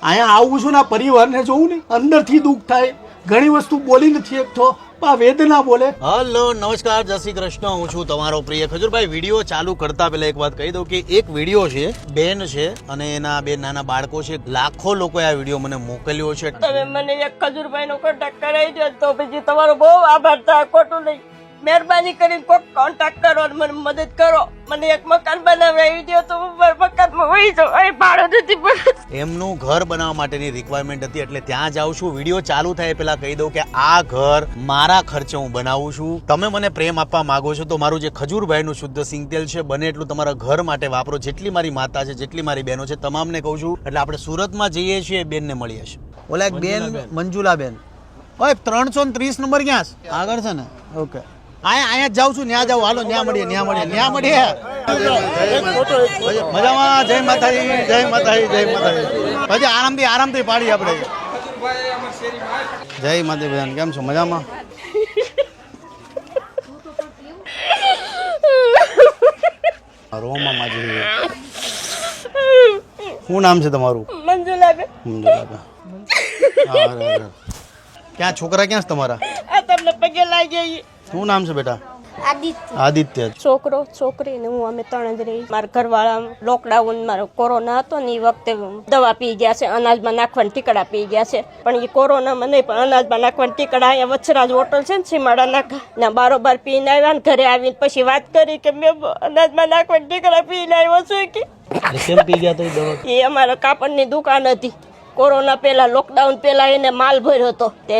અહીંયા આવું છું ને પરિવારને જોઉં ને અંદરથી દુઃખ થાય. ઘણી વસ્તુ બોલી નથી શકતો, આ વેદના બોલે. હલો નમસ્કાર, જય શ્રી કૃષ્ણ. હું છું તમારો પ્રિય ખજૂરભાઈ. વિડીયો ચાલુ કરતા પહેલા એક વાત કહી દઉં કે એક વિડીયો છે, બેન છે અને એના બે નાના બાળકો છે. લાખો લોકોએ આ વિડીયો મને મોકલ્યો છે. તમે મને એક ખજૂરભાઈ નો કોન્ટેક્ટ કરાવી દો તો પછી તમારો બહુ આભાર થાય. ખોટું નહીં, મહેરબાની કરીને કોઈક કોન્ટેક્ટ કરો અને મને મદદ કરો. મને એક મકાન બનાવડાવી દો તો હું મકાનમાં વહી જાઉં. અહીં ભાડું નથી ભરતું. એમનું ઘર બનાવવા માટેની રિક્વાયરમેન્ટ હતી એટલે ત્યાં જાઉં છું. વિડીયો ચાલુ થાય પહેલા કહી દઉં કે આ ઘર મારા ખર્ચે હું બનાવું છું. તમે મને પ્રેમ આપવા માંગો છો તો મારું જે ખજૂરભાઈનું શુદ્ધ સિંગતેલ છે બને એટલું તમારા ઘર માટે વાપરો. જેટલી મારી માતા છે, જેટલી મારી બહેનો છે, તમામને કહું છું. એટલે આપણે સુરતમાં જઈએ છીએ, બેનને મળીએ છીએ. ઓલા એક બેન મંજુલા બેન, ઓય 330 નંબર ક્યાં છે? આગળ છે ને? ઓકે, અહીંયા જ જાઉં છું. ત્યાં જાઉં, હાલો ત્યાં મળીએ. મજામાં? જય માતાજી, જય માતાજી, જય માતાજી. પછી આરામથી પાડી આપણે. જય માતાજી બધાને. કેમ છો? મજામાં? રોમા માજી. શું નામ છે તમારું? મંજુલાબેન. મંજુલાબેન. ક્યાં છોકરા ક્યાં છે તમારા? આ તમને પગે લાગી ગઈ. શું નામ છે બેટા? આદિત્ય. છોકરો છોકરી ને હું અમે ત્રણ જ રહી. મારા ઘરવાળા લોકડાઉન મારો કોરોના હતો ને એ વખતે દવા પી ગયા છે, અનાજમાં નાખવાના ટીકડા પી ગયા છે. પણ એ કોરોનામાં નહીં, પણ અનાજમાં નાખવાના ટીકડા અહીંયા વચ્છરાજ હોટલ છે ને સીમાડા નાખા બારોબાર પીને આવ્યા ને ઘરે આવીને પછી વાત કરી કે મેં અનાજમાં નાખવાના ટીકડા પીને આવ્યો છું કે. કેમ પી ગયા તો એ દવા? એ અમારા કાપડની દુકાન હતી. કોરોના પહેલા લોકડાઉન પહેલા એને માલ ભર્યો હતો. તે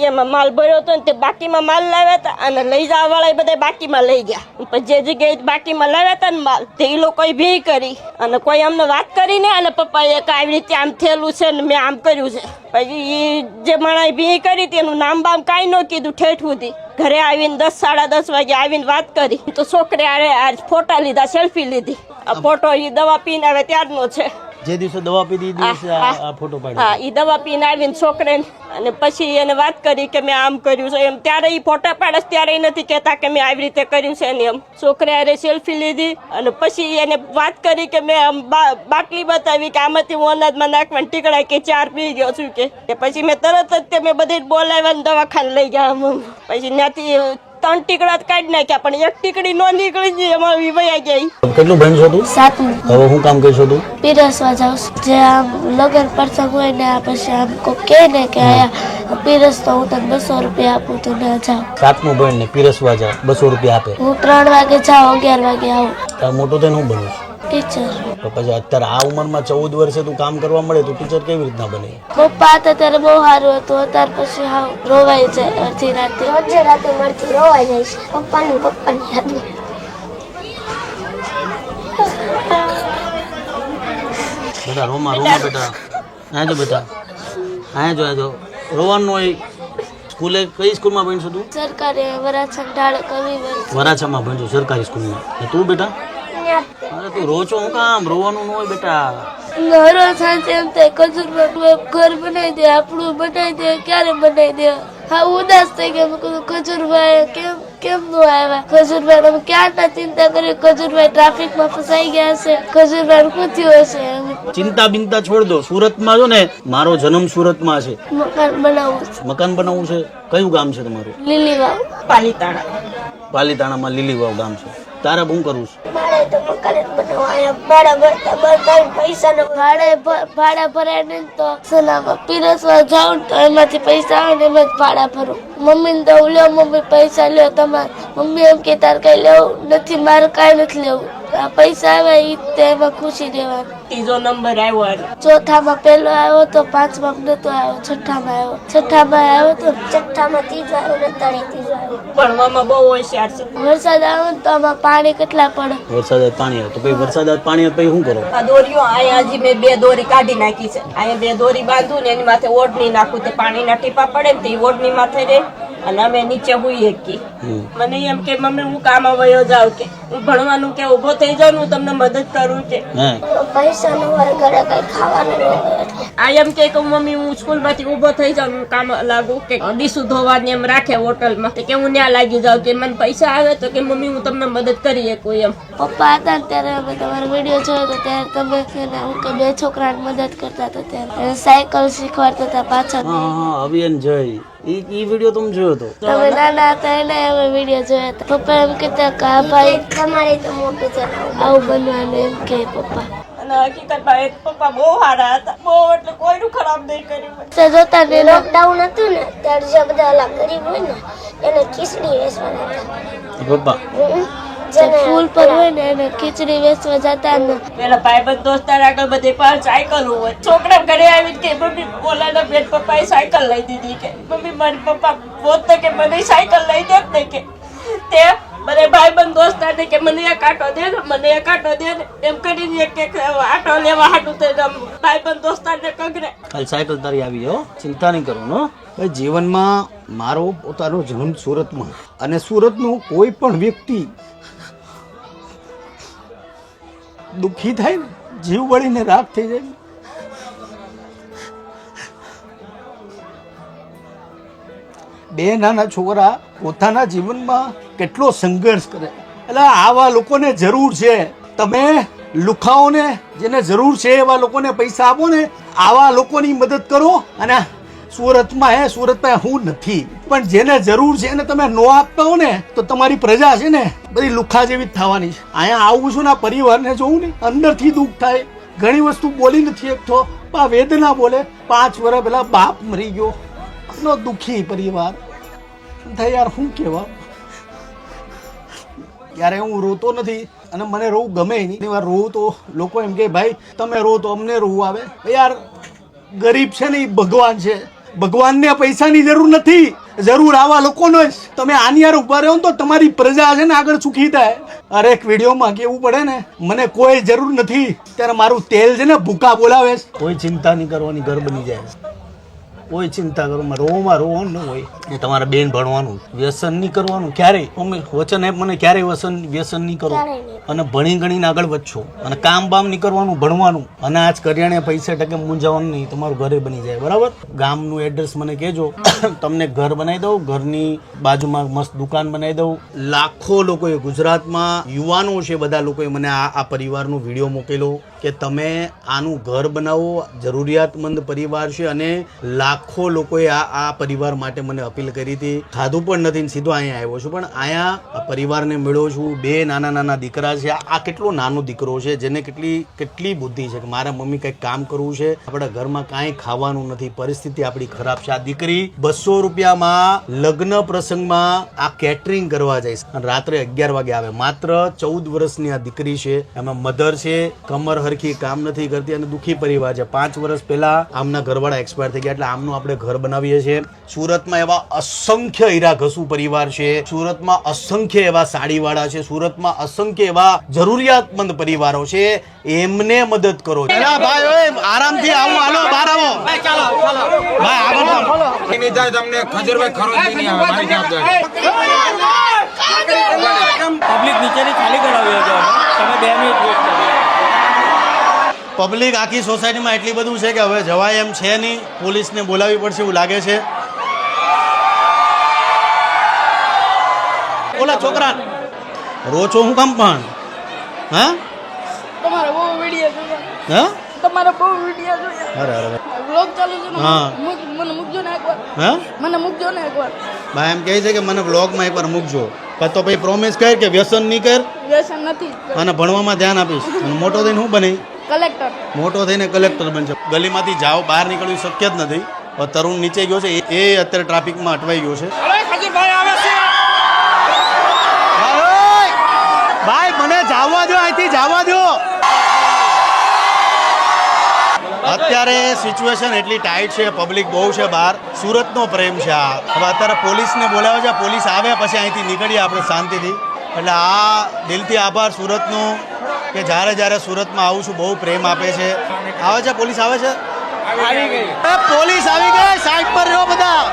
એમાં માલ ભર્યો હતો ને તે બાકીમાં માલ લાવ્યા હતા અને લઈ જવા વાળા બધા બાકીમાં લઈ ગયા. પછી જે જગ્યાએ બાકીમાં લાવ્યા હતા ને માલ તે એ લોકોએ ભી કરી અને કોઈ અમને વાત કરીને અને પપ્પાએ આવી રીતે આમ થયેલું છે ને મેં આમ કર્યું છે. પછી એ જે માણસે ભી કરી તેનું નામ બામ કાંઈ ન કીધું. ઠેઠ સુધી ઘરે આવીને 10 સાડા 10 વાગે આવીને વાત કરી તો છોકરે આ ફોટા લીધા, સેલ્ફી લીધી. આ ફોટો એ દવા પીને આવે ત્યારનો છે. જે દિવસે દવા પી દીધી આ ફોટો પાડ્યો. હા, એ દવા પીને આવીને છોકરે અને પછી એને વાત કરી કે મેં આમ કર્યું છે એમ. ત્યારે એ ફોટા પાડે ત્યારે નથી કહેતા કે મેં આવી રીતે કર્યું છે ને એમ. છોકરે આરે સેલ્ફી લીધી અને પછી એને વાત કરી કે મેં આમ બાટલી બતાવી કે આમાંથી હું અનાજમાં નાખવાના ટીકડા કે 4 પી ગયો છું કે. પછી મેં તરત જ મેં બધી બોલાવ્યા ને દવાખાને લઈ ગયા. પછી ત્યાંથી 3 ટીકડા કાઢી નાખ્યા પણ એક ટીકડી નો નીકળી એમાં વયા ગઈ. કેટલું ભણશો તું? 7મું. હવે હું કામ કરશો તું? પીરસવા જાઉં છું. જે આમ લગન પ્રસંગ હોય ને પછી આમ કોઈ કહે ને કે આયા પીરસ તો હું તને 200 રૂપિયા આપું તો ના જાઉં. 7મું ભણ ને પીરસવા જા, 200 રૂપિયા આપે. હું 3 વાગે જાઉં, 11 વાગે આવું. તાર મોટો થઈને હું બનું? ટીચર. તો પછી અત્યારે આ ઉંમરમાં 14 વર્ષે તું કામ કરવા મળે તો ટીચર કેવી રીતના બને? પપ્પા હતા ત્યારે બહુ સારું હતું, અત્યારે પછી હાવ રોવાઈ જાય. અડધી રાતે રોજે રાતે મળતી રોવાઈ જાય છે પપ્પાની યાદમાં. બેટા રોમા બેટા. આ જો બેટા, આ જો રોવાનું હોય. સ્કૂલે કઈ સ્કૂલમાં ભણશો તું? સરકારી વરાછા ઢાળ કવિ વરાછામાં ભણશો, સરકારી સ્કૂલમાં. તું બેટા? અરે તું રોચો હું કામ? રોવાનું ન હોય બેટા. ઘરો સાંજે એમ થાય ખજૂર ઘર બનાવી દે, આપણું બનાવી દે, ક્યારે બનાવી દે. હા, ઉદાસ થઈ ગયા. મેં કીધું ખજૂરભાઈ કેમ નો આવ્યા? ખજૂરભાઈ અમે ક્યારના ચિંતા કરી, ખજૂરભાઈ ટ્રાફિકમાં ફસાઈ ગયા છે, ખજૂરભાઈ શું થયું હશે. ચિંતા બિંતા છોડ દો. સુરતમાં જો ને, મારો જન્મ સુરતમાં છે. મકાન બનાવવું છે. મકાન બનાવવું છે? કયું ગામ છે તમારું? લીલીવાવ. પાલીતાણામાં લીલીવાવ ગામ છે. તારે શું કરવું છે? મારે તો મકાન જ બનાવવા. અહીંયા ભાડા પૈસા નો ભાડા ભરાય ને તો સલામા પીરસવા જાઉં તો એમાંથી પૈસા આવે ને એમાં જ ભાડા ભરું. મમ્મીને તો લ્યો, મમ્મી પૈસા લ્યો તમારે. મમ્મી એમ કે તાર કઈ લેવું નથી, મારે કાંઈ નથી લેવું. આ પૈસા આવે એ તેમાં ખુશી દેવાની. ત્રીજો નંબર આવ્યો. ચોથામાં પહેલો આવ્યો તો, 5માં નતો આવ્યો, છઠ્ઠામાં આવ્યો. છઠ્ઠામાં આવ્યો તો છઠ્ઠામાં ત્રીજો આવ્યો ને ત્રીજો આવ્યો. ભણવામાં બહુ હોશિયાર છે. વરસાદ આવે ને તો આમાં પાણી કેટલા પડે. વરસાદ પાણી આવે તો પછી વરસાદ પાણી આવે પછી શું કરો? આ દોરીઓ અહીંયા હજી મેં 2 દોરી કાઢી નાખી છે. અહીંયા 2 દોરી બાંધું ને એની માથે ઓઢણી નાખું. તે પાણીના ટીપા પડે ને તે ઓઢણી માથે રહે અને અમે નીચે હુઈએ કી. મને એમ કે મમ્મી હું કામ વયો જાઉં કે હું ભણવાનું કે ઊભો થઈ જાઉં હું તમને મદદ કરું છે. પૈસા નો હોય ઘરે કઈ ખાવાનું ન હોય એટલે આ એમ કે મમ્મી હું સ્કૂલમાંથી ઊભો થઈ જાઉં હું કામ લાગુ કે ડીશું ધોવાની એમ રાખે હોટલમાં કે હું ત્યાં લાગી જાઉં કે મને પૈસા આવે તો કે મમ્મી હું તમને મદદ કરી શકું એમ. પપ્પા હતા ને ત્યારે અમે તમારો વિડીયો જોયો તો ત્યારે તમે છે ને હું કે 2 છોકરાને મદદ કરતા હતા ત્યારે સાયકલ શીખવાડતા હતા પાછળ. હા અભિયાન જય ઈ વિડીયો તમે જોયો તો તમે નાના હતા એને અમે વિડીયો જોયા હતા. પપ્પા એમ કહેતા કે આ ભાઈ તમારે તો મોટું છે આવું બનવાનું એમ કે પપ્પા. અને હકીકતમાં એક પપ્પા બહુ સારા હતા, બહુ એટલે કોઈનું ખરાબ નહીં કર્યું. તો જોતા ને લોકડાઉન હતું ને ત્યારે જે બધા ઓલા ગરીબ હોય ને એને ખીચડી વેચવાના હતા. પપ્પા જે ફૂલ પર હોય ને એને ખીચડી વેચવા જતા ને પેલા ભાઈબંધ દોસ્તાર આગળ બધે પાસે સાયકલ હોય. છોકરા ઘરે આવી કે મમ્મી ઓલાના બેન પપ્પાએ સાયકલ લઈ દીધી કે મમ્મી મારી પપ્પા બોલતો કે મને સાયકલ લઈ દે ને કે તે બધે ભાઈબંધ દોસ્તાર ને કે મને એક આટો દે ને મને એક આટો દે ને એમ કરીને એક આટો લેવા હાટું તે ભાઈબંધ દોસ્તાર ને કગરે. કાલ સાયકલ તારી આવી હો, ચિંતા નહીં કરવાનું. ભાઈ જીવનમાં મારો પોતાનો જન્મ સુરતમાં અને સુરતનું કોઈ પણ વ્યક્તિ દુઃખી થાય ને જીવ બળીને રાખ થઈ જાય ને, બે નાના છોકરા પોતાના જીવનમાં કેટલો સંઘર્ષ કરે. એટલે આવા લોકોને જરૂર છે. તમે લુખાઓને જેને જરૂર છે એવા લોકોને પૈસા આપો ને, આવા લોકોની મદદ કરો. અને સુરતમાં સુરતમાં હું નથી પણ જેને જરૂર છે એને તમે નો આપતા હો ને તો તમારી પ્રજા છે ને બધી લુખા જેવી જ થવાની છે. અહીંયા આવું છું ને પરિવારને જોઉં ને અંદરથી દુઃખ થાય. ઘણી વસ્તુ બોલી નથી શકતો, આ વેદના બોલે. 5 વર્ષ પહેલા બાપ મરી ગયો, એટલો દુઃખી પરિવાર થાય યાર. શું કહેવા, ક્યારે હું રોતો નથી અને મને રોવું ગમે નહીં. ઘણી વાર રોવું તો લોકો એમ કે ભાઈ તમે રો તો અમને રોવું આવે. યાર ગરીબ છે ને એ ભગવાન છે, ભગવાનને પૈસાની જરૂર નથી, જરૂર આવા લોકોનો જ. તમે આની યાર ઉભા રહો ને તો તમારી પ્રજા છે ને આગળ સુખી થાય. અરે એક વિડીયોમાં કેવું પડે ને મને કોઈ જરૂર નથી ત્યારે મારું તેલ છે ને ભૂકા બોલાવે છે. કોઈ ચિંતા નહીં કરવાની, ઘર બની જાય. કોઈ ચિંતા કરો, રોવામાં રોવાનું ન હોય. એ તમારા બેન ભણવાનું, વ્યસન નહીં કરવાનું ક્યારેય. મમ્મી વચન આપ મને ક્યારેય વ્યસન નહીં કરો અને ભણી ગણીને આગળ વધશો. અને કામ બામ નહીં કરવાનું, ભણવાનું. અને આજ કરિયાણે પૈસા ટકે મૂંઝાવાનું નહીં, તમારું ઘરે બની જાય. બરાબર? ગામનું એડ્રેસ મને કહેજો, તમને ઘર બનાવી દઉં, ઘરની બાજુમાં મસ્ત દુકાન બનાવી દઉં. લાખો લોકોએ ગુજરાતમાં યુવાનો છે, બધા લોકોએ મને આ પરિવારનો વિડીયો મોકલેલો કે તમે આનું ઘર બનાવો, જરૂરિયાતમંદ પરિવાર છે. અને લાખો લોકોએ આ પરિવાર માટે મને અપીલ કરી હતી. ખાધું પણ નથી, સીધો અહીંયા આવ્યો છું. પણ અહીંયા પરિવારને મળ્યો છું. 2 નાના નાના દીકરા છે. આ કેટલો નાનો દીકરો છે જેને કેટલી બુદ્ધિ છે કે મારા મમ્મી કંઈક કામ કરવું છે, આપણા ઘરમાં કાંઈ ખાવાનું નથી, પરિસ્થિતિ આપણી ખરાબ છે. આ દીકરી 200 રૂપિયામાં લગ્ન પ્રસંગમાં આ કેટરિંગ કરવા જાય અને રાત્રે 11 વાગે આવે. માત્ર 14 વર્ષની આ દીકરી છે. એમાં મધર છે, કમર હરખી કામ નથી કરતી અને દુઃખી પરિવાર છે. 5 વર્ષ પહેલા આમના ઘરવાળા એક્સપાયર થઈ ગયા. એટલે આમનું આપણે ઘર બનાવીએ છીએ. સુરતમાં એવા અસંખ્ય હીરા ઘસુ પરિવાર છે, સુરતમાં અસંખ્ય એવા સાડીવાળા છે, સુરતમાં અસંખ્ય એવા જરૂરિયાતમંદ પરિવારો છે. એમને મદદ કરો. ભાઈ આરામથી આવો, હાલો બહાર આવો. ભાઈ આગળ નહીં થાય તમને ખજૂરભાઈ ખરોચ નહીં આવે મારી જવાબદારી. પબ્લિક નીચેની ખાલી કરાવી હતો, તમે 2 મિનિટ વેટ કરો. પબ્લિક આખી સોસાયટીમાં એટલી બધું છે કે હવે જવાય એમ છે નહીં. પોલીસને બોલાવવી પડશે એવું લાગે છે. ઓલા છોકરા રોચો હું કામ પણ હા તમારો બહુ વિડિયો જોયા, હા તમારો બહુ વિડિયો જોયા. અરે અરે વ્લોગ ચાલુ છે ને, હા. મને મૂકજો ને એકવાર, હા મને મૂકજો ને એકવાર. ભાઈ એમ કહે છે કે મને બ્લોગમાં એકવાર મૂકજો. તો ભાઈ પ્રોમિસ કર કે વ્યસન નહીં કર વ્યસન નથી, અને ભણવામાં ધ્યાન આપીશ. અને મોટો થઈને હું બને, કલેક્ટર. મોટો થઈને કલેક્ટર બનશે. ગલીમાંથી જાઓ, બહાર નીકળવું શક્ય જ નથી. તરુણ નીચે ગયો છે, એ અત્યારે ટ્રાફિકમાં અટવાઈ ગયો છે. ભાઈ મને જવા દો, અહીંથી જવા દો. અત્યારે સિચ્યુએશન એટલી ટાઈટ છે, પબ્લિક બહુ છે બહાર. સુરતનો પ્રેમ છે આ. હવે અત્યારે પોલીસને બોલાવે છે, પોલીસ આવે પછી અહીંથી નીકળીએ આપણે શાંતિથી. એટલે આ દિલથી આભાર સુરતનો કે જ્યારે સુરતમાં આવું છું બહુ પ્રેમ આપે છે. આવે છે પોલીસ, આવે છે, પોલીસ આવી ગઈ. સાઈડ પર રહ્યો બધા.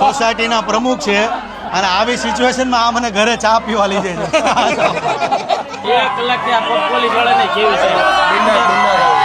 સોસાયટીના પ્રમુખ છે અને આવી સિચ્યુએશનમાં આ મને ઘરે ચા પીવા લઈ જાય છે 1 કલાકથી આ પોલીસ વાળાને કેવી છે